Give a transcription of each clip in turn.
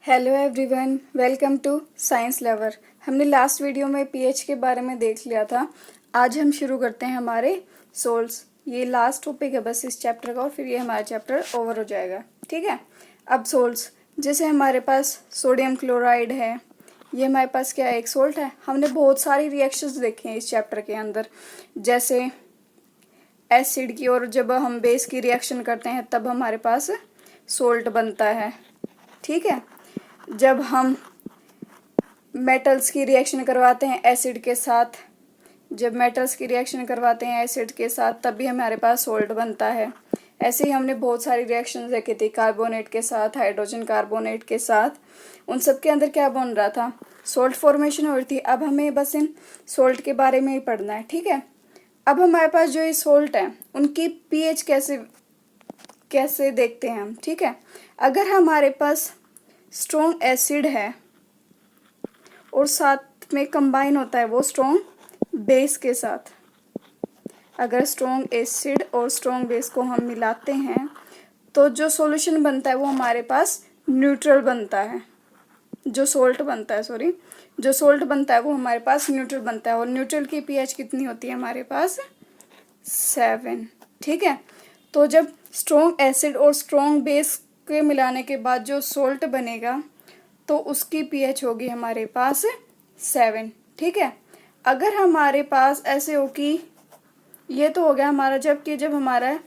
Hello everyone, welcome to science lover. हमने last video में pH के बारे में देख लिया था। आज हम शुरू करते हैं हमारे सोल्ट्स। ये लास्ट टॉपिक है बस इस चैप्टर का, और फिर ये हमारा चैप्टर ओवर हो जाएगा। ठीक है। अब सोल्ट्स, जैसे हमारे पास सोडियम क्लोराइड है, ये हमारे पास क्या है, एक सोल्ट है। हमने बहुत सारी रिएक्शंस देखे हैं इस चैप्टर के अंदर, जैसे एसिड की, और जब हम बेस की रिएक्शन करते हैं तब हमारे पास सोल्ट बनता है। ठीक है। जब हम मेटल्स की रिएक्शन करवाते हैं एसिड के साथ, जब मेटल्स की रिएक्शन करवाते हैं एसिड के साथ, तब भी हमारे पास सोल्ट बनता है। ऐसे ही हमने बहुत सारी रिएक्शन देखी थी, कार्बोनेट के साथ, हाइड्रोजन कार्बोनेट के साथ। उन सब के अंदर क्या बन रहा था, सोल्ट फॉर्मेशन हो रही थी। अब हमें बस इन सोल्ट के बारे में ही पढ़ना है। ठीक है। अब हमारे पास जो ये सोल्ट है उनकी पीएच कैसे देखते हैं हम। ठीक है। अगर हमारे पास स्ट्रॉन्ग एसिड है और साथ में कंबाइन होता है वो स्ट्रॉन्ग बेस के साथ, अगर स्ट्रॉन्ग एसिड और स्ट्रॉन्ग बेस को हम मिलाते हैं तो जो सॉल्यूशन बनता है वो हमारे पास न्यूट्रल बनता है। जो सोल्ट बनता है वो हमारे पास न्यूट्रल बनता है। और न्यूट्रल की पीएच कितनी होती है हमारे पास, 7। ठीक है। तो जब स्ट्रॉन्ग एसिड और स्ट्रॉन्ग बेस के मिलाने के बाद जो सोल्ट बनेगा तो उसकी पीएच होगी हमारे पास 7। ठीक है। अगर हमारे पास ऐसे हो कि ये तो हो गया हमारा जब हमारा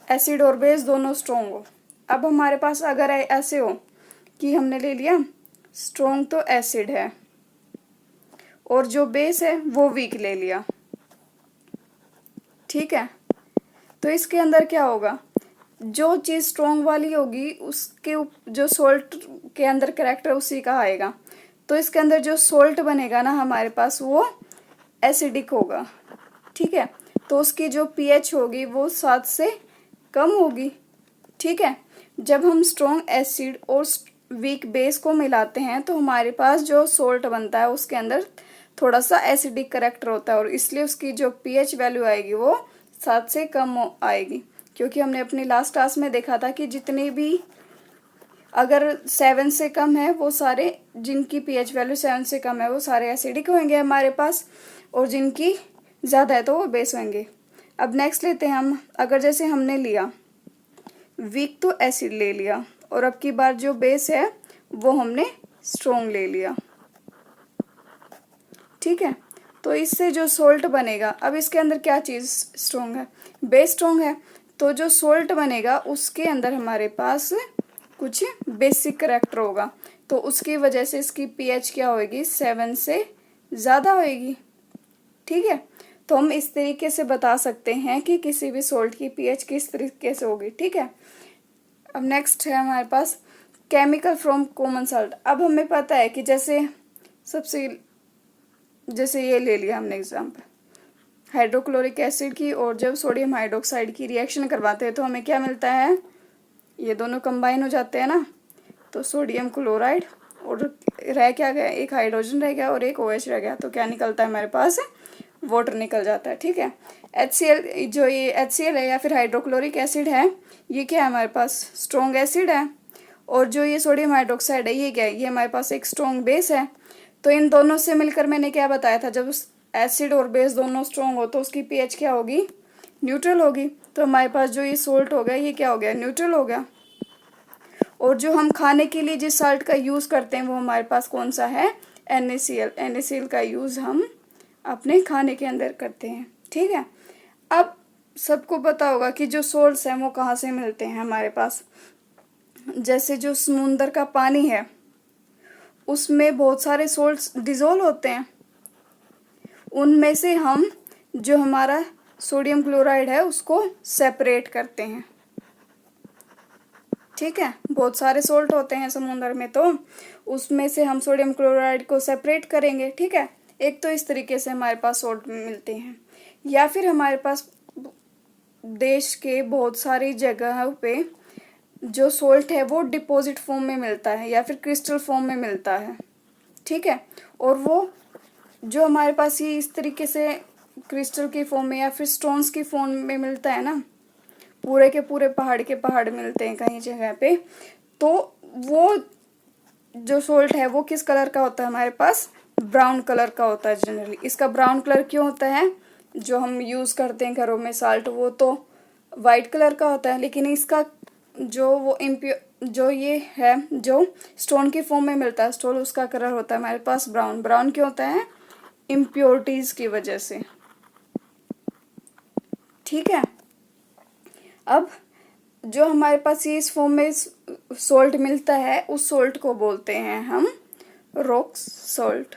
एसिड और बेस दोनों स्ट्रॉन्ग हो। अब हमारे पास अगर ऐसे हो कि हमने ले लिया स्ट्रॉन्ग तो एसिड है और जो बेस है वो वीक ले लिया। ठीक है। तो इसके अंदर क्या होगा, जो चीज़ स्ट्रॉन्ग वाली होगी उसके जो सोल्ट के अंदर कैरेक्टर उसी का आएगा। तो इसके अंदर जो सोल्ट बनेगा ना हमारे पास वो एसिडिक होगा। ठीक है। तो उसकी जो पीएच होगी वो 7 से कम होगी। ठीक है। जब हम स्ट्रॉन्ग एसिड और वीक बेस को मिलाते हैं तो हमारे पास जो सोल्ट बनता है उसके अंदर थोड़ा सा एसिडिक कैरेक्टर होता है, और इसलिए उसकी जो पीएच वैल्यू आएगी वो 7 से कम आएगी। क्योंकि हमने अपनी लास्ट क्लास में देखा था कि जितने भी अगर 7 से कम है वो सारे, जिनकी पीएच वैल्यू 7 से कम है वो सारे एसिडिक होंगे हमारे पास, और जिनकी ज़्यादा है तो वो बेस होंगे। अब नेक्स्ट लेते हैं हम, अगर जैसे हमने लिया वीक तो एसिड ले लिया, और अब की बार जो बेस है वो हमने स्ट्रॉन्ग ले लिया। ठीक है। तो इससे जो सोल्ट बनेगा, अब इसके अंदर क्या चीज़ स्ट्रॉन्ग है, बेस स्ट्रॉन्ग है, तो जो सोल्ट बनेगा उसके अंदर हमारे पास कुछ बेसिक करैक्टर होगा, तो उसकी वजह से इसकी पीएच क्या होगी, 7 से ज़्यादा होगी। ठीक है। तो हम इस तरीके से बता सकते हैं कि किसी भी सोल्ट की पीएच किस तरीके से होगी। ठीक है। अब नेक्स्ट है हमारे पास केमिकल फ्रॉम कॉमन सॉल्ट। अब हमें पता है कि जैसे ये ले लिया हमने एग्जाम्पल हाइड्रोक्लोरिक एसिड की, और जब सोडियम हाइड्रोक्साइड की रिएक्शन करवाते हैं तो हमें क्या मिलता है, ये दोनों कंबाइन हो जाते हैं ना, तो सोडियम क्लोराइड, और रह क्या गया, एक हाइड्रोजन रह गया और एक OH रह गया, तो क्या निकलता है हमारे पास, वाटर निकल जाता है। ठीक है। HCl, जो ये HCl है या फिर हाइड्रोक्लोरिक एसिड है, ये क्या है हमारे पास, स्ट्रॉन्ग एसिड है, और जो ये सोडियम हाइड्रोक्साइड है ये क्या है, ये हमारे पास एक स्ट्रॉन्ग बेस है। तो इन दोनों से मिलकर मैंने क्या बताया था, जब एसिड और बेस दोनों स्ट्रॉन्ग हो तो उसकी पीएच क्या होगी, न्यूट्रल होगी। तो हमारे पास जो ये सोल्ट हो गया ये क्या हो गया, न्यूट्रल हो गया। और जो हम खाने के लिए जिस साल्ट का यूज़ करते हैं वो हमारे पास कौन सा है, NaCl। NaCl का यूज़ हम अपने खाने के अंदर करते हैं। ठीक है। अब सबको पता होगा कि जो सोल्ट्स हैं वो कहाँ से मिलते हैं हमारे पास। जैसे जो समुंदर का पानी है उसमें बहुत सारे सोल्ट्स डिज़ोल्व होते हैं, उनमें से हम जो हमारा सोडियम क्लोराइड है उसको सेपरेट करते हैं। ठीक है। बहुत सारे सोल्ट होते हैं समुद्र में, तो उसमें से हम सोडियम क्लोराइड को सेपरेट करेंगे। ठीक है। एक तो इस तरीके से हमारे पास सोल्ट मिलते हैं, या फिर हमारे पास देश के बहुत सारी जगहों पे जो सोल्ट है वो डिपॉजिट फॉर्म में मिलता है या फिर क्रिस्टल फॉर्म में मिलता है। ठीक है। और वो जो हमारे पास ये इस तरीके से क्रिस्टल की फॉर्म में या फिर स्टोन्स की फॉर्म में मिलता है ना, पूरे के पूरे पहाड़ के पहाड़ मिलते हैं कहीं जगह पे, तो वो जो सोल्ट है वो किस कलर का होता है हमारे पास, ब्राउन कलर का होता है जनरली। इसका ब्राउन कलर क्यों होता है, जो हम यूज़ करते हैं घरों में साल्ट वो तो वाइट कलर का होता है, लेकिन इसका जो वो जो ये है जो स्टोन की फॉर्म में मिलता है स्टोन, उसका कलर होता है हमारे पास ब्राउन। ब्राउन क्यों होता है, इम्प्योरिटीज की वजह से। ठीक है, अब जो हमारे पास ये इस फॉर्म में सोल्ट मिलता है उस सोल्ट को बोलते हैं हम रॉक सोल्ट।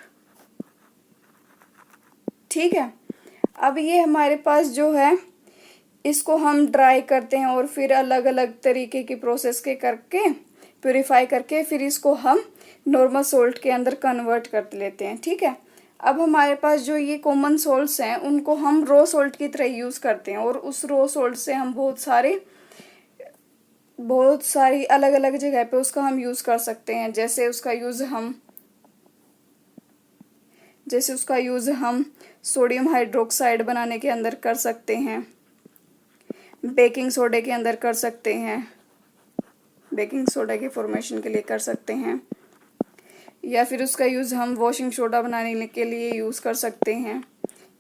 ठीक है, अब ये हमारे पास जो है इसको हम ड्राई करते हैं और फिर अलग अलग तरीके की प्रोसेस के करके प्योरीफाई करके फिर इसको हम नॉर्मल सोल्ट के अंदर कन्वर्ट कर लेते हैं। ठीक है, अब हमारे पास जो ये कॉमन सोल्ट्स हैं उनको हम रो सोल्ट की तरह यूज़ करते हैं और उस रो सोल्ट से हम बहुत सारी अलग अलग जगह पे उसका हम यूज़ कर सकते हैं। जैसे उसका यूज़ हम सोडियम हाइड्रोक्साइड बनाने के अंदर कर सकते हैं, बेकिंग सोडे के अंदर कर सकते हैं, बेकिंग सोडा के फॉर्मेशन के लिए कर सकते हैं, या फिर उसका यूज़ हम वॉशिंग सोडा बनाने के लिए यूज़ कर सकते हैं,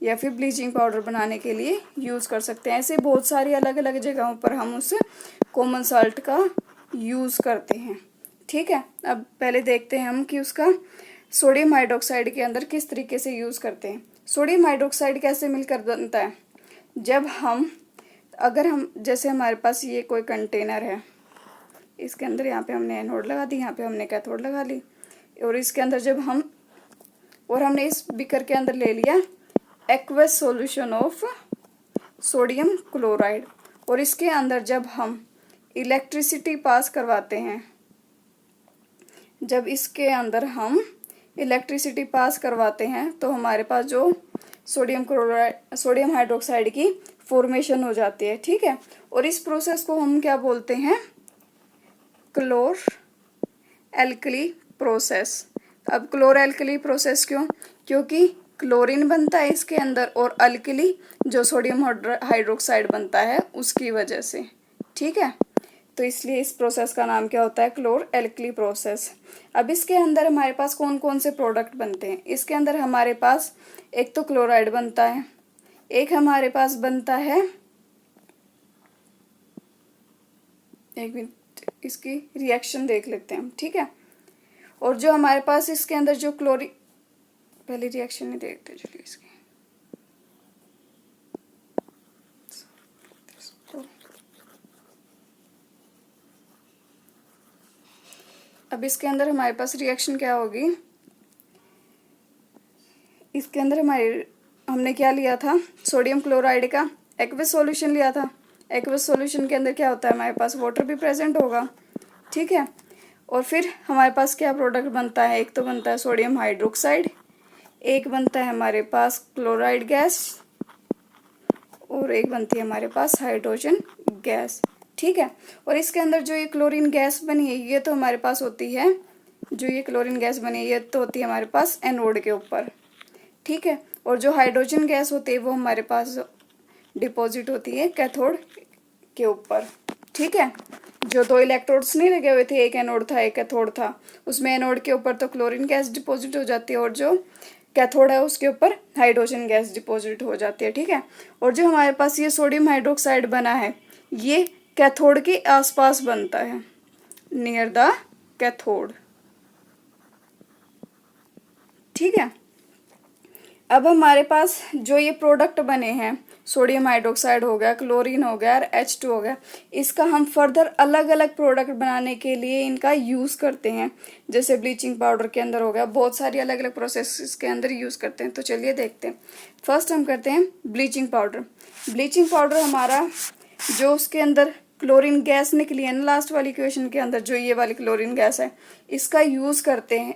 या फिर ब्लीचिंग पाउडर बनाने के लिए यूज़ कर सकते हैं। ऐसे बहुत सारी अलग अलग जगहों पर हम उस कॉमन साल्ट का यूज़ करते हैं। ठीक है, अब पहले देखते हैं हम कि उसका सोडियम हाइड्रोक्साइड के अंदर किस तरीके से यूज़ करते हैं। सोडियम हाइड्रोक्साइड कैसे मिलकर बनता है, अगर हम जैसे हमारे पास ये कोई कंटेनर है, इसके अंदर यहाँ पे हमने एनोड लगा दी, यहाँ पे हमने कैथोड लगा ली, और इसके अंदर हमने इस बीकर के अंदर ले लिया aqueous solution of sodium chloride, और इसके अंदर जब हम इलेक्ट्रिसिटी पास करवाते हैं, जब इसके अंदर हम इलेक्ट्रिसिटी पास करवाते हैं तो हमारे पास जो सोडियम हाइड्रोक्साइड की फॉर्मेशन हो जाती है। ठीक है, और इस प्रोसेस को हम क्या बोलते हैं, क्लोर एल्कली प्रोसेस। अब क्लोर एल्कली प्रोसेस क्यों, क्योंकि क्लोरीन बनता है इसके अंदर और अल्कली जो सोडियम हाइड्रोक्साइड बनता है उसकी वजह से। ठीक है, तो इसलिए इस प्रोसेस का नाम क्या होता है, क्लोर एल्कली प्रोसेस। अब इसके अंदर हमारे पास कौन कौन से प्रोडक्ट बनते हैं, इसके अंदर हमारे पास एक तो क्लोराइड बनता है, एक हमारे पास बनता है, एक मिनट इसकी रिएक्शन देख लेते हैं हम। ठीक है, और जो हमारे पास इसके अंदर जो पहले रिएक्शन नहीं देखते, चलिए इसकी अब इसके अंदर हमारे पास रिएक्शन क्या होगी, इसके अंदर हमने क्या लिया था, सोडियम क्लोराइड का एक्वस सॉल्यूशन लिया था। एक्वस सॉल्यूशन के अंदर क्या होता है, हमारे पास वाटर भी प्रेजेंट होगा। ठीक है, और फिर हमारे पास क्या प्रोडक्ट बनता है, एक तो बनता है सोडियम हाइड्रोक्साइड, एक बनता है हमारे पास क्लोराइड गैस, और एक बनती है हमारे पास हाइड्रोजन गैस। ठीक है, और इसके अंदर जो ये क्लोरीन गैस बनी है ये तो हमारे पास होती है, जो ये क्लोरीन गैस बनी है ये तो होती है हमारे पास एनोड के ऊपर। ठीक है, और जो हाइड्रोजन गैस होती है वो हमारे पास डिपॉजिट होती है कैथोड के ऊपर। ठीक है, जो दो इलेक्ट्रोड्स नहीं लगे हुए थे, एक एनोड था एक कैथोड था, उसमें एनोड के ऊपर तो क्लोरीन गैस डिपॉजिट हो जाती है और जो कैथोड है उसके ऊपर हाइड्रोजन गैस डिपॉजिट हो जाती है। ठीक है, और जो हमारे पास ये सोडियम हाइड्रोक्साइड बना है ये कैथोड के आसपास बनता है, नियर द कैथोड। ठीक है, अब हमारे पास जो ये प्रोडक्ट बने हैं, सोडियम हाइड्रोक्साइड हो गया, क्लोरीन हो गया और H2 हो गया, इसका हम फर्दर अलग अलग प्रोडक्ट बनाने के लिए इनका यूज़ करते हैं। जैसे ब्लीचिंग पाउडर के अंदर हो गया, बहुत सारी अलग अलग प्रोसेस के अंदर यूज़ करते हैं। तो चलिए देखते हैं। फर्स्ट हम करते हैं ब्लीचिंग पाउडर। ब्लीचिंग पाउडर हमारा जो उसके अंदर क्लोरीन गैस निकली है ना लास्ट वाली इक्वेशन के अंदर, जो ये वाली क्लोरीन गैस है, इसका यूज़ करते हैं,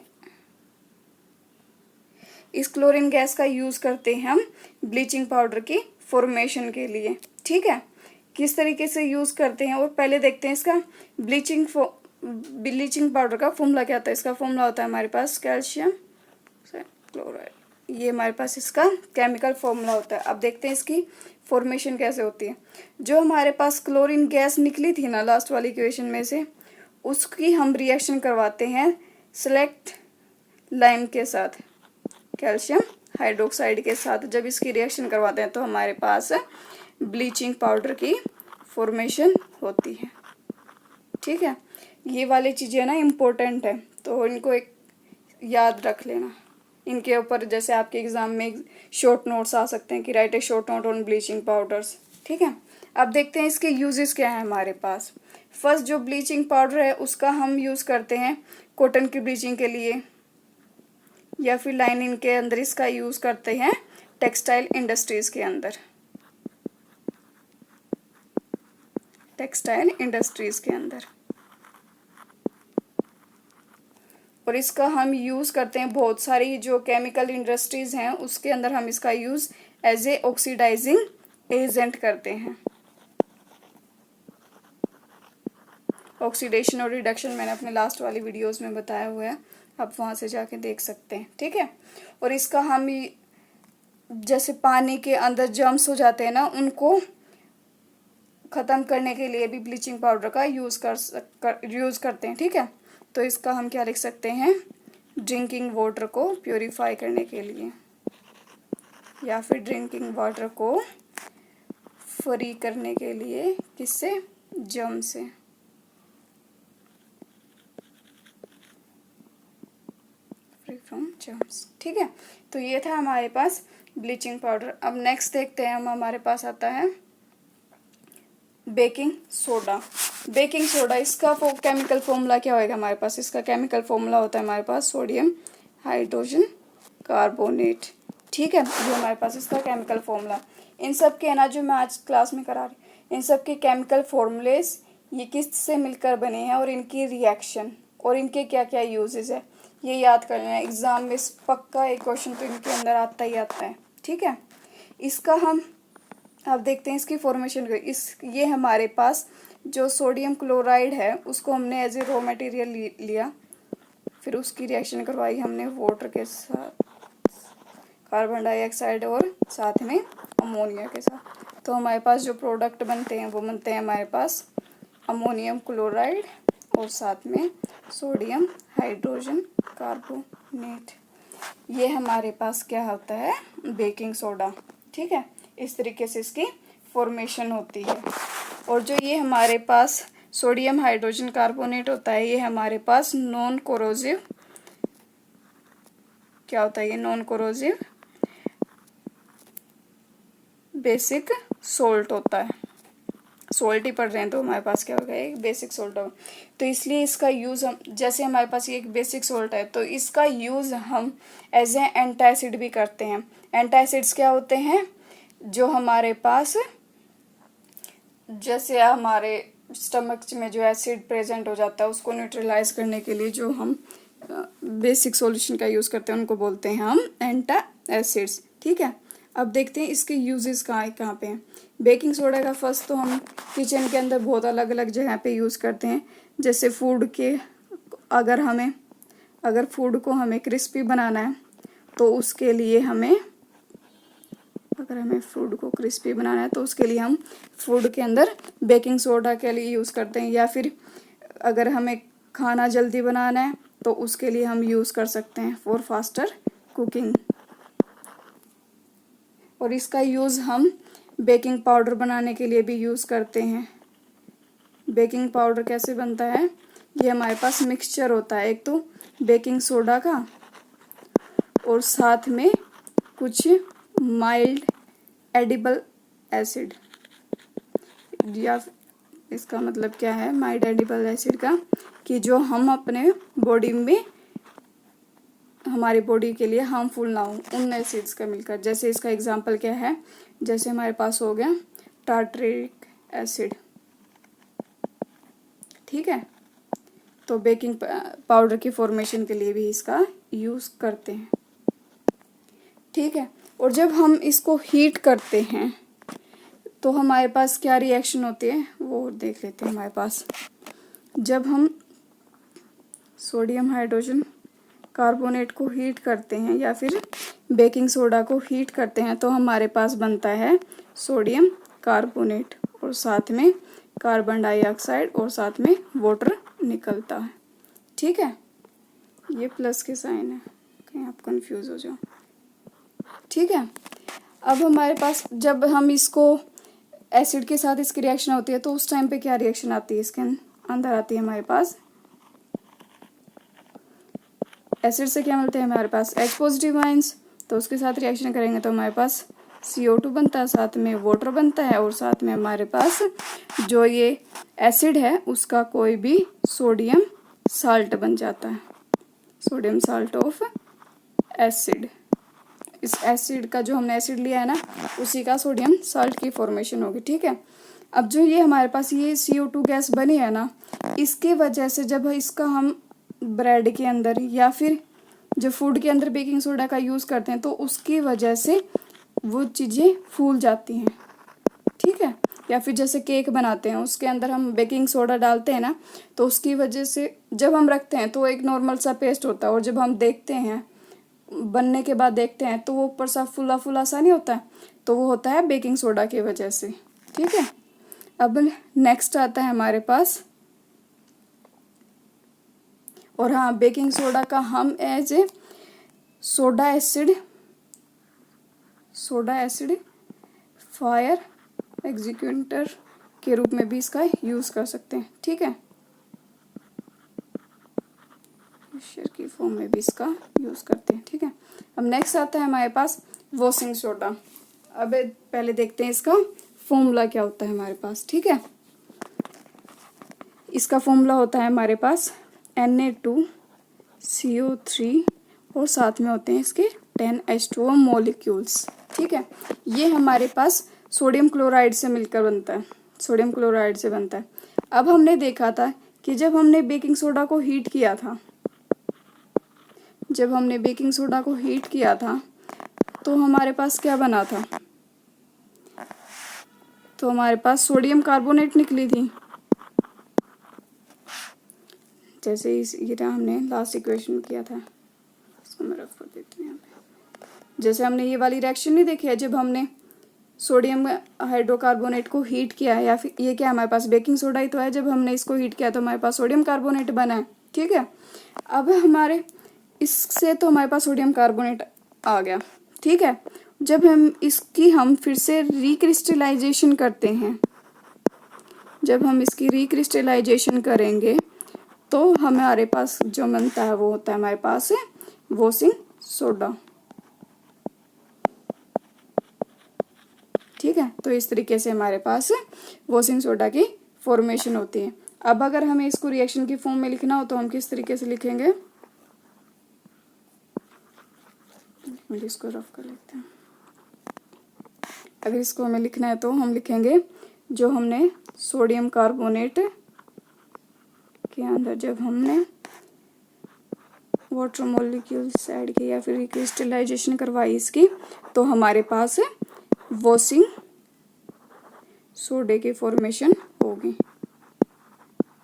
इस क्लोरीन गैस का यूज़ करते हैं हम ब्लीचिंग पाउडर की फॉर्मेशन के लिए। ठीक है, किस तरीके से यूज़ करते हैं और पहले देखते हैं इसका ब्लीचिंग पाउडर का फॉर्मूला क्या होता है। इसका फॉर्मूला होता है हमारे पास कैल्शियम क्लोराइड, ये हमारे पास इसका केमिकल फॉर्मूला होता है। अब देखते हैं इसकी फॉर्मेशन कैसे होती है। जो हमारे पास क्लोरीन गैस निकली थी ना लास्ट वाली इक्वेशन में से, उसकी हम रिएक्शन करवाते हैं सेलेक्ट लाइम के साथ, कैल्शियम हाइड्रोक्साइड के साथ जब इसकी रिएक्शन करवाते हैं तो हमारे पास ब्लीचिंग पाउडर की फॉर्मेशन होती है। ठीक है, ये वाली चीज़ें ना इम्पोर्टेंट है, तो इनको एक याद रख लेना। इनके ऊपर जैसे आपके एग्जाम में शॉर्ट नोट्स आ सकते हैं कि right A short note on bleaching powders. ठीक है, अब देखते हैं इसके यूजेस क्या है हमारे पास। फर्स्ट जो ब्लीचिंग पाउडर है उसका हम यूज़ करते हैं कॉटन की ब्लीचिंग के लिए, या फिर लाइनिंग के अंदर इसका यूज़ करते हैं टेक्सटाइल इंडस्ट्रीज़ के अंदर, टेक्सटाइल इंडस्ट्रीज़ के अंदर। और इसका हम यूज़ करते हैं बहुत सारी जो केमिकल इंडस्ट्रीज़ हैं उसके अंदर हम इसका use as a oxidising agent करते हैं। ऑक्सीडेशन और रिडक्शन मैंने अपने लास्ट वाली वीडियोस में बताया हुआ है, आप वहाँ से जाके देख सकते हैं। ठीक है, और इसका हम जैसे पानी के अंदर जर्म्स हो जाते हैं ना, उनको ख़त्म करने के लिए भी ब्लीचिंग पाउडर का यूज़ करते हैं। ठीक है, तो इसका हम क्या लिख सकते हैं, ड्रिंकिंग वाटर को प्योरीफाई करने के लिए, या फिर ड्रिंकिंग वाटर को फ्री करने के लिए, किससे, जर्म से। Free from germs. ठीक है, तो ये था हमारे पास ब्लीचिंग पाउडर। अब नेक्स्ट देखते हैं हम, हमारे पास आता है बेकिंग सोडा। बेकिंग सोडा, इसका केमिकल फॉर्मूला क्या होएगा हमारे पास, इसका केमिकल फॉर्मूला होता है हमारे पास सोडियम हाइड्रोजन कार्बोनेट। ठीक है, ये हमारे पास इसका केमिकल फॉर्मूला। इन सब के ना जो मैं आज क्लास में करा रही, इन सब के केमिकल फॉर्मूलेस ये किससे मिलकर बने हैं और इनकी रिएक्शन और इनके क्या क्या यूजेस है, ये याद कर लेना। एग्जाम में पक्का एक क्वेश्चन तो इनके अंदर आता ही आता है। ठीक है, इसका हम अब देखते हैं इसकी फॉर्मेशन। ये हमारे पास जो सोडियम क्लोराइड है उसको हमने एज ए रॉ मटेरियल लिया, फिर उसकी रिएक्शन करवाई हमने वाटर के साथ, कार्बन डाइऑक्साइड और साथ में अमोनिया के साथ। तो हमारे पास जो प्रोडक्ट बनते हैं वो बनते हैं हमारे पास अमोनियम क्लोराइड और साथ में सोडियम हाइड्रोजन कार्बोनेट। ये हमारे पास क्या होता है, बेकिंग सोडा। ठीक है, इस तरीके से इसकी फॉर्मेशन होती है। और जो ये हमारे पास सोडियम हाइड्रोजन कार्बोनेट होता है, ये हमारे पास नॉन कोरोसिव, क्या होता है ये, नॉन कोरोसिव बेसिक सोल्ट होता है। सोल्ट ही पढ़ रहे हैं तो हमारे पास क्या होगा, एक बेसिक सोल्ट होगा। तो इसलिए इसका यूज़ हम, जैसे हमारे पास ये एक बेसिक सोल्ट है तो इसका यूज़ हम एज ए एंटासिड भी करते हैं। एंटासिड्स क्या होते हैं, जो हमारे पास जैसे हमारे स्टमक में जो एसिड प्रेजेंट हो जाता है उसको न्यूट्रलाइज करने के लिए जो हम बेसिक सॉल्यूशन का यूज़ करते हैं उनको बोलते हैं हम एंटासिड्स। ठीक है, अब देखते हैं इसके यूजेस कहाँ पे हैं। बेकिंग सोडा का फर्स्ट तो हम किचन के अंदर बहुत अलग अलग जगह पे यूज़ करते हैं। जैसे फूड के, अगर फूड को हमें क्रिस्पी बनाना है तो उसके लिए हमें, अगर हमें फूड को क्रिस्पी बनाना है तो उसके लिए हम फूड के अंदर बेकिंग सोडा के लिए यूज़ करते हैं। या फिर अगर हमें खाना जल्दी बनाना है तो उसके लिए हम यूज़ कर सकते हैं फॉर फास्टर कुकिंग। और इसका यूज़ हम बेकिंग पाउडर बनाने के लिए भी यूज़ करते हैं। बेकिंग पाउडर कैसे बनता है, ये हमारे पास मिक्सचर होता है, एक तो बेकिंग सोडा का और साथ में कुछ माइल्ड एडिबल एसिड, या इसका मतलब क्या है माइल्ड एडिबल एसिड का, कि जो हम अपने बॉडी में, हमारी बॉडी के लिए हार्मफुल ना हो, उन एसिड्स का मिलकर। जैसे इसका एग्जांपल क्या है, जैसे हमारे पास हो गया टार्टरिक एसिड। ठीक है, तो बेकिंग पाउडर की फॉर्मेशन के लिए भी इसका यूज़ करते हैं। ठीक है, और जब हम इसको हीट करते हैं तो हमारे पास क्या रिएक्शन होती है वो देख लेते हैं। हमारे पास जब हम सोडियम हाइड्रोजन कार्बोनेट को हीट करते हैं या फिर बेकिंग सोडा को हीट करते हैं तो हमारे पास बनता है सोडियम कार्बोनेट और साथ में कार्बन डाइऑक्साइड और साथ में वाटर निकलता है। ठीक है, ये प्लस के साइन है, कहीं आप कंफ्यूज हो जाओ। ठीक है, अब हमारे पास जब हम इसको एसिड के साथ इसकी रिएक्शन होती है तो उस टाइम पे क्या रिएक्शन आती है, इसके अंदर आती है हमारे पास एसिड से क्या मिलते हैं हमारे पास H पॉजिटिव आयंस, तो उसके साथ रिएक्शन करेंगे तो हमारे पास CO2 बनता है, साथ में वाटर बनता है और साथ में हमारे पास जो ये एसिड है उसका कोई भी सोडियम साल्ट बन जाता है, सोडियम साल्ट ऑफ एसिड। इस एसिड का जो हमने एसिड लिया है ना उसी का सोडियम साल्ट की फॉर्मेशन होगी। ठीक है, अब जो ये हमारे पास ये CO2 गैस बनी है ना, इसके वजह से जब इसका हम ब्रेड के अंदर या फिर जो फूड के अंदर बेकिंग सोडा का यूज़ करते हैं तो उसकी वजह से वो चीज़ें फूल जाती हैं। ठीक है, या फिर जैसे केक बनाते हैं उसके अंदर हम बेकिंग सोडा डालते हैं ना, तो उसकी वजह से जब हम रखते हैं तो एक नॉर्मल सा पेस्ट होता है और जब हम देखते हैं बनने के बाद देखते हैं तो वो ऊपर सा फुला फुला सा नहीं होता है, तो वो होता है बेकिंग सोडा की वजह से। ठीक है, अब नेक्स्ट आता है हमारे पास, और हाँ बेकिंग सोडा का हम as a soda acid fire executor के रूप में भी इसका यूज़ कर सकते हैं। ठीक है, मिक्सचर की फॉर्म में भी इसका यूज़ करते हैं। ठीक है, अब नेक्स्ट आता है हमारे पास वॉशिंग सोडा। अब पहले देखते हैं इसका फॉर्मूला क्या होता है हमारे पास। ठीक है, इसका फॉर्मूला होता है हमारे पास Na2CO3 और साथ में होते हैं इसके 10H2O मॉलिक्यूल्स। ठीक है, ये हमारे पास सोडियम क्लोराइड से मिलकर बनता है, सोडियम क्लोराइड से बनता है। अब हमने देखा था कि जब हमने बेकिंग सोडा को हीट किया था, तो हमारे पास क्या बना था, तो हमारे पास सोडियम कार्बोनेट निकली थी। जैसे ये हमने लास्ट इक्वेशन किया था, इसको मैं रख कर देती हूँ यहाँ पे। जैसे हमने ये वाली रिएक्शन नहीं देखी है, जब हमने सोडियम हाइड्रोकार्बोनेट को हीट किया है, या फिर ये क्या हमारे पास बेकिंग सोडा ही तो है, जब हमने इसको हीट किया तो हमारे पास सोडियम कार्बोनेट बना है। ठीक है, अब हमारे इससे तो हमारे पास सोडियम कार्बोनेट आ गया। ठीक है, जब हम फिर से रिक्रिस्टलाइजेशन करते हैं, जब हम इसकी रिक्रिस्टलाइजेशन करेंगे तो हमारे पास जो बनता है वो होता है हमारे पास वॉशिंग सोडा। ठीक है, तो इस तरीके से हमारे पास वॉशिंग सोडा की फॉर्मेशन होती है। अब अगर हमें इसको रिएक्शन की फॉर्म में लिखना हो तो हम किस तरीके से लिखेंगे, इसको रफ कर लेते हैं। अगर इसको हमें लिखना है तो हम लिखेंगे, जो हमने सोडियम कार्बोनेट के अंदर जब हमने वाटर मॉलिक्यूल्स ऐड किए या फिर क्रिस्टलाइजेशन करवाई इसकी, तो हमारे पास वॉशिंग सोडे की फॉर्मेशन होगी।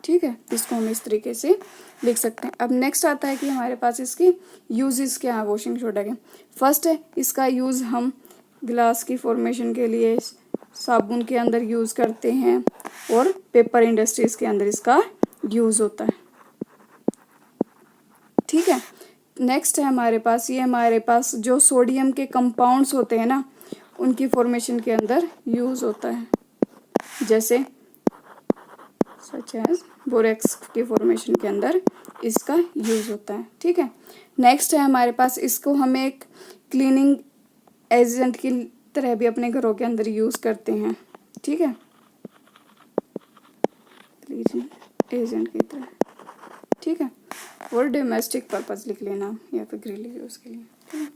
ठीक है, इसको हम इस तरीके से लिख सकते हैं। अब नेक्स्ट आता है कि हमारे पास इसकी यूजेस क्या है वॉशिंग सोडा के। फर्स्ट है इसका यूज़ हम ग्लास की फॉर्मेशन के लिए साबुन के अंदर यूज़ करते हैं और पेपर इंडस्ट्रीज के अंदर इसका यूज़ होता है। ठीक है, नेक्स्ट है हमारे पास जो सोडियम के कंपाउंड्स होते हैं ना, उनकी फॉर्मेशन के अंदर यूज़ होता है, जैसे सच एज बोरेक्स की फॉर्मेशन के अंदर इसका यूज़ होता है। ठीक है, नेक्स्ट है हमारे पास इसको हम एक क्लीनिंग एजेंट की तरह भी अपने घरों के अंदर यूज़ करते हैं। ठीक है, क्लीनिंग एजेंट की तरह। ठीक है, और डोमेस्टिक पर्पस लिख लेना या फिर ग्रिल यूज़ के लिए। ठीक है,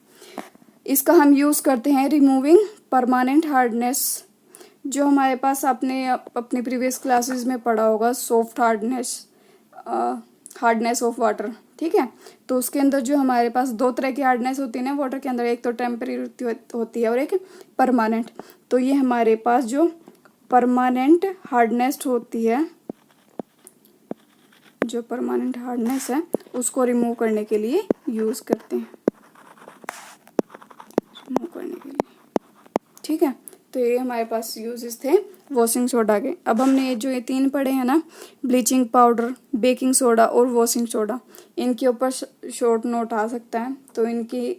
इसका हम यूज़ करते हैं रिमूविंग परमानेंट हार्डनेस, जो हमारे पास आपने अपने प्रीवियस क्लासेस में पढ़ा होगा, सॉफ्ट हार्डनेस ऑफ वाटर। ठीक है, तो उसके अंदर जो हमारे पास दो तरह की हार्डनेस होती है ना वाटर के अंदर, एक तो टेम्परेरी होती है और एक परमानेंट। तो ये हमारे पास जो परमानेंट हार्डनेस होती है, जो परमानेंट हार्डनेस है उसको रिमूव करने के लिए यूज़ करते हैं, रिमूव करने के लिए। ठीक है, तो ये हमारे पास यूजेस थे वॉशिंग सोडा के। अब हमने ये 3 पढ़े हैं ना, ब्लीचिंग पाउडर, बेकिंग सोडा और वॉशिंग सोडा, इनके ऊपर शॉर्ट नोट आ सकता है, तो इनकी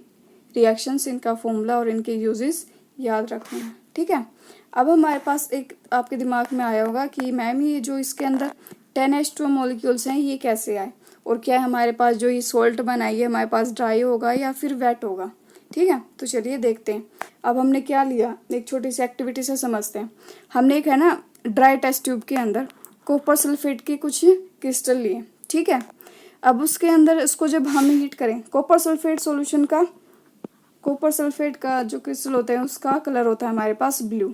रिएक्शंस, इनका फॉर्मूला और इनके यूजेस याद रखना है, ठीक है। अब हमारे पास एक आपके दिमाग में आया होगा कि मैम ये जो इसके अंदर 10H2O मॉलिक्यूल्स हैं ये कैसे आए, और क्या हमारे पास जो ये सॉल्ट बनाई है हमारे पास ड्राई होगा या फिर वेट होगा, ठीक है। तो चलिए देखते हैं। अब हमने क्या लिया, एक छोटी सी एक्टिविटी से समझते हैं। हमने एक है ना ड्राई टेस्ट ट्यूब के अंदर कॉपर सल्फेट के कुछ क्रिस्टल लिए, ठीक है। अब उसके अंदर इसको जब हम हीट करें, कॉपर सल्फेट का जो क्रिस्टल होता है उसका कलर होता है हमारे पास ब्लू,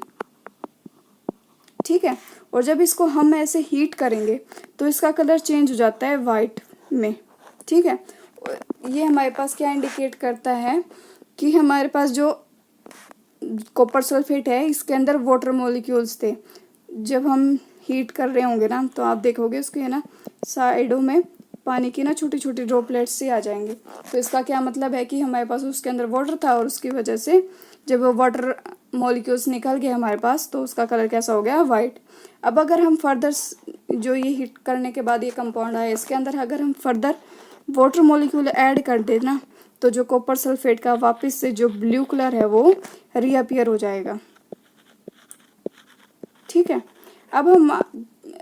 ठीक है। और जब इसको हम ऐसे हीट करेंगे तो इसका कलर चेंज हो जाता है वाइट में, ठीक है। ये हमारे पास क्या इंडिकेट करता है कि हमारे पास जो कॉपर सल्फेट है इसके अंदर वाटर मॉलिक्यूल्स थे। जब हम हीट कर रहे होंगे ना तो आप देखोगे उसके ना साइडों में पानी की ना छोटी छोटी ड्रॉपलेट्स से आ जाएंगे। तो इसका क्या मतलब है कि हमारे पास उसके अंदर वाटर था और उसकी वजह से जब वो वाटर मॉलिक्यूल्स निकल गए हमारे पास तो उसका कलर कैसा हो गया, वाइट। अब अगर हम फर्दर जो ये हीट करने के बाद ये कंपाउंड आया इसके अंदर अगर हम फर्दर वाटर मॉलिक्यूल ऐड कर दे ना तो जो कॉपर सल्फेट का वापस से जो ब्लू कलर है वो रीअपियर हो जाएगा, ठीक है। अब हम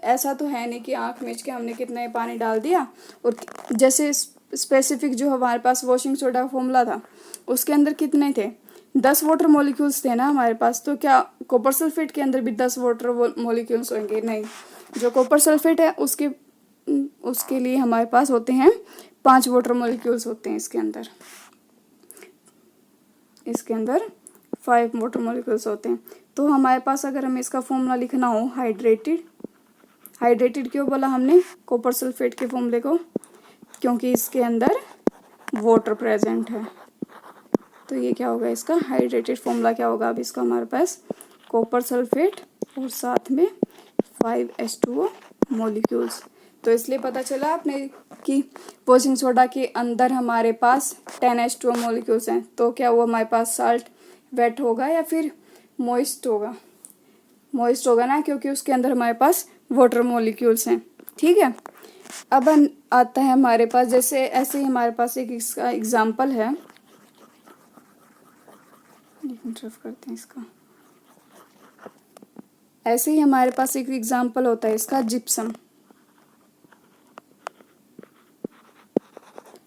ऐसा तो है नहीं कि आंख मीच के हमने कितना ही पानी डाल दिया, और जैसे स्पेसिफिक जो हमारे पास वॉशिंग सोडा का फॉर्मूला था उसके अंदर कितने थे, 10 वाटर मॉलिक्यूल्स थे ना हमारे पास। तो क्या कॉपर सल्फेट के अंदर भी 10 वाटर मॉलिक्यूल्स होंगे? नहीं, जो कॉपर सल्फेट है उसके लिए हमारे पास होते हैं 5 वाटर मॉलिक्यूल्स होते हैं इसके अंदर 5 वाटर मॉलिक्यूल्स होते हैं। तो हमारे पास अगर हमें इसका फॉर्मूला लिखना हो हाइड्रेटेड क्यों बोला हमने कॉपर सल्फेट के फॉर्मूले को, क्योंकि इसके अंदर वाटर प्रेजेंट है। तो ये क्या होगा, इसका हाइड्रेटेड फॉर्मूला क्या होगा, अब इसका हमारे पास कॉपर सल्फेट और साथ में 5H2O मॉलिक्यूल्स। तो इसलिए पता चला आपने कि वॉशिंग सोडा के अंदर हमारे पास 10H2O मॉलिक्यूल्स हैं। तो क्या वो हमारे पास साल्ट वेट होगा या फिर मॉइस्ट होगा? मॉइस्ट होगा ना, क्योंकि उसके अंदर हमारे पास वाटर मॉलिक्यूल्स हैं, ठीक है। अब आता है हमारे पास जैसे ऐसे ही हमारे पास एक इसका एग्जाम्पल है, करते हैं इसका। ऐसे ही हमारे पास एक एग्जाम्पल होता है इसका जिप्सम।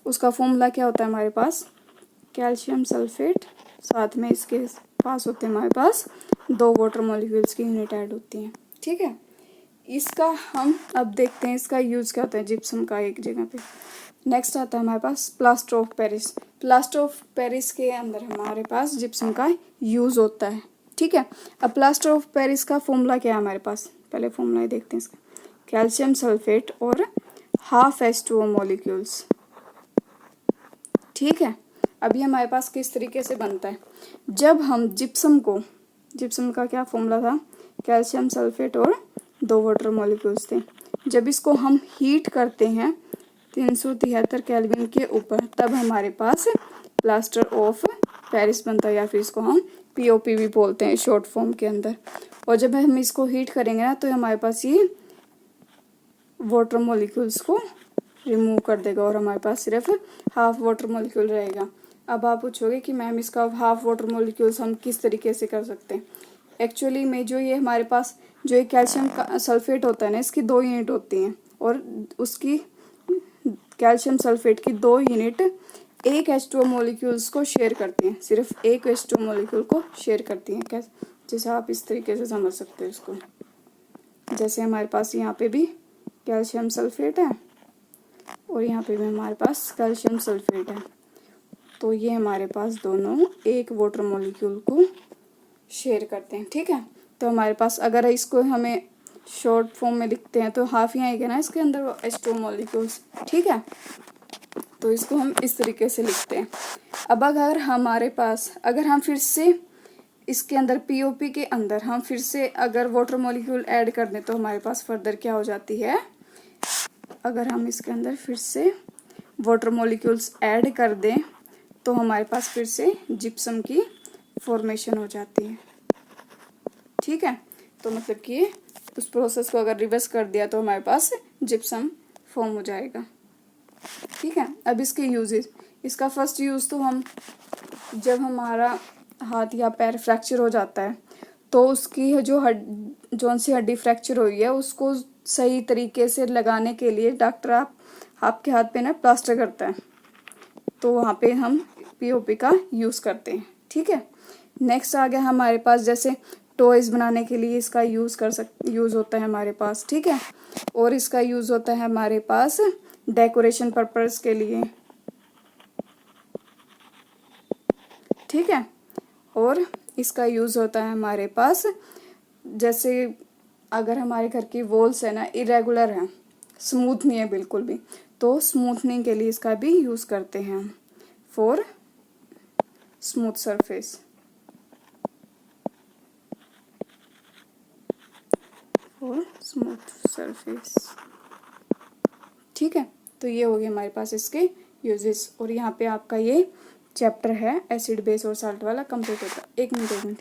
उसका फॉर्मूला क्या होता है हमारे पास, कैल्शियम सल्फेट, साथ में इसके पास होते हैं हमारे पास 2 वाटर मॉलिक्यूल्स की यूनिट ऐड होती हैं, ठीक है। इसका हम अब देखते हैं इसका यूज क्या होता है जिप्सम का एक जगह पे। नेक्स्ट आता है हमारे पास plaster of Paris. Plaster of Paris के अंदर हमारे पास जिप्सम का यूज होता है, ठीक है। अब प्लास्टर ऑफ पेरिस का फॉर्मूला क्या है हमारे पास, पहले फॉर्मूला देखते हैं इसका, कैल्शियम सल्फेट और हाफ H2O मॉलिक्यूल्स, ठीक है। अभी हमारे पास किस तरीके से बनता है, जब हम जिप्सम का क्या फॉर्मूला था, कैल्शियम सल्फेट और 2 वाटर मॉलिक्यूल्स थे। जब इसको हम हीट करते हैं 373 केल्विन के ऊपर तब हमारे पास प्लास्टर ऑफ पेरिस बनता है, या फिर इसको हम POP भी बोलते हैं शॉर्ट फॉर्म के अंदर। और जब हम इसको हीट करेंगे ना तो हमारे पास ये वाटर मॉलिक्यूल्स को रिमूव कर देगा और हमारे पास सिर्फ हाफ वाटर मॉलिक्यूल रहेगा। अब आप पूछोगे कि मैम इसका हाफ वाटर मॉलिक्यूल्स हम किस तरीके से कर सकते हैं। एक्चुअली में जो ये हमारे पास जो ये कैल्शियम का सल्फेट होता है ना इसकी 2 यूनिट होती हैं, और उसकी कैल्शियम सल्फेट की 2 यूनिट एक H2O मॉलिक्यूल्स को शेयर करती हैं, सिर्फ एक H2O मॉलिक्यूल को शेयर करती हैं। कैसे, जैसे आप इस तरीके से समझ सकते हो इसको, जैसे हमारे पास यहाँ पे भी कैल्शियम सल्फेट है और यहाँ पे भी हमारे पास कैल्शियम सल्फेट है, तो ये हमारे पास दोनों एक वाटर मॉलिक्यूल को शेयर करते हैं, ठीक है। तो हमारे पास अगर इसको हमें शॉर्ट फॉर्म में लिखते हैं तो हाफ ही आएगा ना इसके अंदर H2O मॉलिक्यूल्स, ठीक है। तो इसको हम इस तरीके से लिखते हैं। अब अगर हम फिर से इसके अंदर POP के अंदर हम फिर से अगर वाटर मॉलिक्यूल ऐड कर दें तो हमारे पास फर्दर क्या हो जाती है, अगर हम इसके अंदर फिर से वाटर मॉलिक्यूल्स ऐड कर दें तो हमारे पास फिर से जिप्सम की फॉर्मेशन हो जाती है, ठीक है। तो मतलब कि उस प्रोसेस को अगर रिवर्स कर दिया तो हमारे पास जिप्सम फॉर्म हो जाएगा। ठीक है। अब इसके यूजेस, इसका फर्स्ट यूज़ तो हम जब हमारा हाथ या पैर फ्रैक्चर हो जाता है तो उसकी जो जौन सी हड्डी फ्रैक्चर हुई है उसको सही तरीके से लगाने के लिए डॉक्टर आपके हाथ पे ना प्लास्टर करता है, तो वहाँ पे हम पीओपी का यूज़ करते हैं। ठीक है। नेक्स्ट आ गया हमारे पास, जैसे टॉयज़ बनाने के लिए इसका यूज़ होता है हमारे पास। ठीक है। और इसका यूज़ होता है हमारे पास डेकोरेशन पर्पस के लिए। ठीक है। और इसका यूज़ होता है हमारे पास, जैसे अगर हमारे घर की वॉल्स है ना इरेगुलर है, स्मूथ नहीं है बिल्कुल भी, तो स्मूथनिंग के लिए इसका भी यूज़ करते हैं हम, for smooth surface. For smooth surface. ठीक है। तो ये हो गया हमारे पास इसके यूजेस। और यहाँ पे आपका ये चैप्टर है एसिड बेस और साल्ट वाला कंप्लीट होता है। एक मिनट,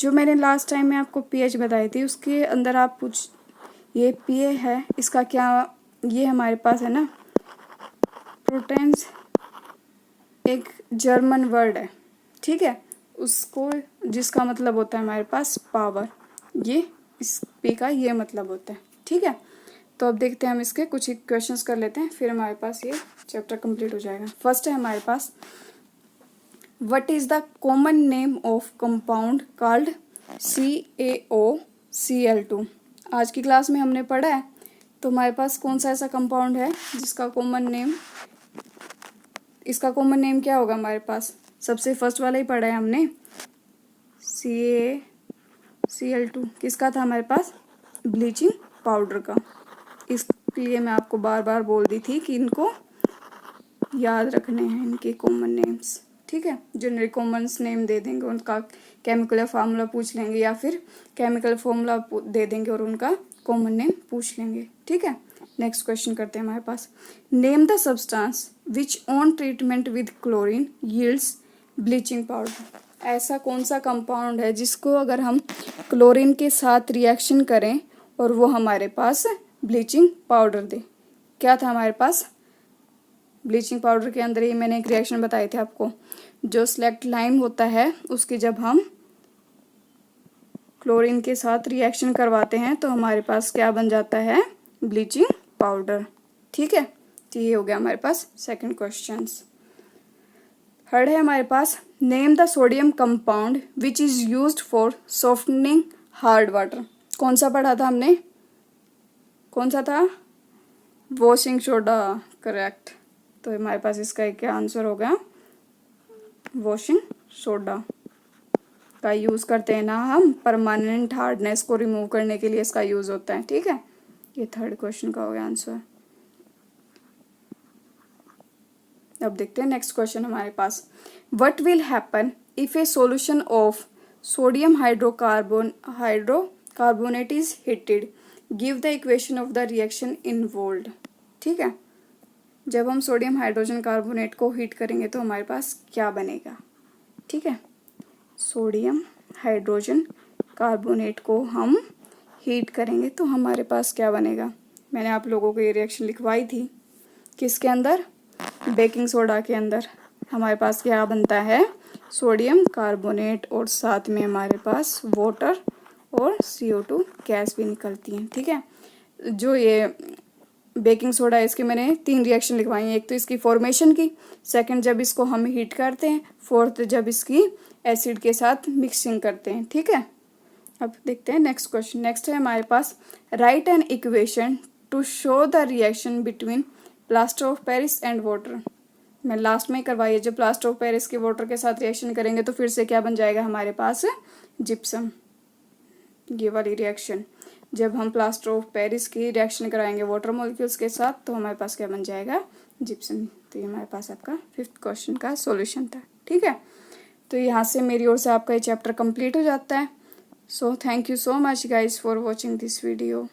जो मैंने लास्ट टाइम में आपको पीएच बताई थी उसके अंदर आप ये पीए है, इसका क्या, ये हमारे पास है ना प्रोटेंस, एक जर्मन वर्ड है। ठीक है। उसको जिसका मतलब होता है हमारे पास पावर, ये इस पी का ये मतलब होता है। ठीक है। तो अब देखते हैं हम इसके कुछ क्वेश्चंस कर लेते हैं, फिर हमारे पास ये चैप्टर कंप्लीट हो जाएगा। फर्स्ट है हमारे पास, what is the common name of compound called CaOCl2। आज की क्लास में हमने पढ़ा है, तो हमारे पास कौन सा ऐसा कंपाउंड है जिसका कॉमन नेम, इसका कॉमन नेम क्या होगा हमारे पास, सबसे फर्स्ट वाला ही पढ़ा है हमने, CaCl2। किसका था हमारे पास, ब्लीचिंग पाउडर का। इसलिए मैं आपको बार बार बोल दी थी कि इनको याद रखने हैं, इनके कॉमन नेम्स। ठीक है। जेनरिक कॉमन नेम दे देंगे, उनका केमिकल फार्मूला पूछ लेंगे या फिर केमिकल फार्मूला दे देंगे और उनका कॉमन नेम पूछ लेंगे। ठीक है। नेक्स्ट क्वेश्चन करते हैं हमारे पास, name the substance which on treatment with chlorine yields bleaching powder. ऐसा कौन सा कंपाउंड है जिसको अगर हम क्लोरीन के साथ रिएक्शन करें और वो हमारे पास ब्लीचिंग पाउडर दे। क्या था हमारे पास, ब्लीचिंग पाउडर के अंदर ही मैंने एक रिएक्शन बताए थे आपको, जो सेलेक्ट लाइम होता है उसकी जब हम क्लोरीन के साथ रिएक्शन करवाते हैं तो हमारे पास क्या बन जाता है, ब्लीचिंग पाउडर। ठीक है। तो ये हो गया हमारे पास सेकंड क्वेश्चन। थर्ड है हमारे पास, name the sodium compound which is used for softening hard water. कौन सा पढ़ा था हमने, कौन सा था, वॉशिंग सोडा, करेक्ट। तो हमारे पास इसका क्या आंसर हो गया, वॉशिंग सोडा का यूज़ करते हैं ना हम, परमानेंट हार्डनेस को रिमूव करने के लिए इसका यूज़ होता है। ठीक है। ये थर्ड क्वेश्चन का हो गया आंसर। अब देखते हैं नेक्स्ट क्वेश्चन हमारे पास, what will happen if a solution of sodium hydrocarbonate is heated, give the equation of the reaction involved. ठीक है। जब हम सोडियम हाइड्रोजन कार्बोनेट को हीट करेंगे तो हमारे पास क्या बनेगा। ठीक है। सोडियम हाइड्रोजन कार्बोनेट को हम हीट करेंगे तो हमारे पास क्या बनेगा। मैंने आप लोगों को ये रिएक्शन लिखवाई थी, किसके अंदर, बेकिंग सोडा के अंदर। हमारे पास क्या बनता है, सोडियम कार्बोनेट और साथ में हमारे पास वाटर और CO2 गैस भी निकलती है। ठीक है। जो ये बेकिंग सोडा है इसके मैंने 3 रिएक्शन लिखवाई हैं, एक तो इसकी फॉर्मेशन की, सेकंड जब इसको हम हीट करते हैं, फोर्थ जब इसकी एसिड के साथ मिक्सिंग करते हैं। ठीक है। अब देखते हैं नेक्स्ट क्वेश्चन। नेक्स्ट है हमारे पास, write an equation to show the reaction between plaster of Paris and water. मैं लास्ट में करवाई है, जब प्लास्टर ऑफ पेरिस के वाटर के साथ रिएक्शन करेंगे तो फिर से क्या बन जाएगा हमारे पास, जिप्सम। ये वाली रिएक्शन जब हम प्लास्टर ऑफ पेरिस की रिएक्शन कराएंगे वाटर मॉलिक्यूल्स के साथ तो हमारे पास क्या बन जाएगा, जिप्सम। तो ये हमारे पास आपका 5th क्वेश्चन का सॉल्यूशन था। ठीक है। तो यहाँ से मेरी ओर से आपका ये चैप्टर कंप्लीट हो जाता है। So thank you so much guys for watching this video.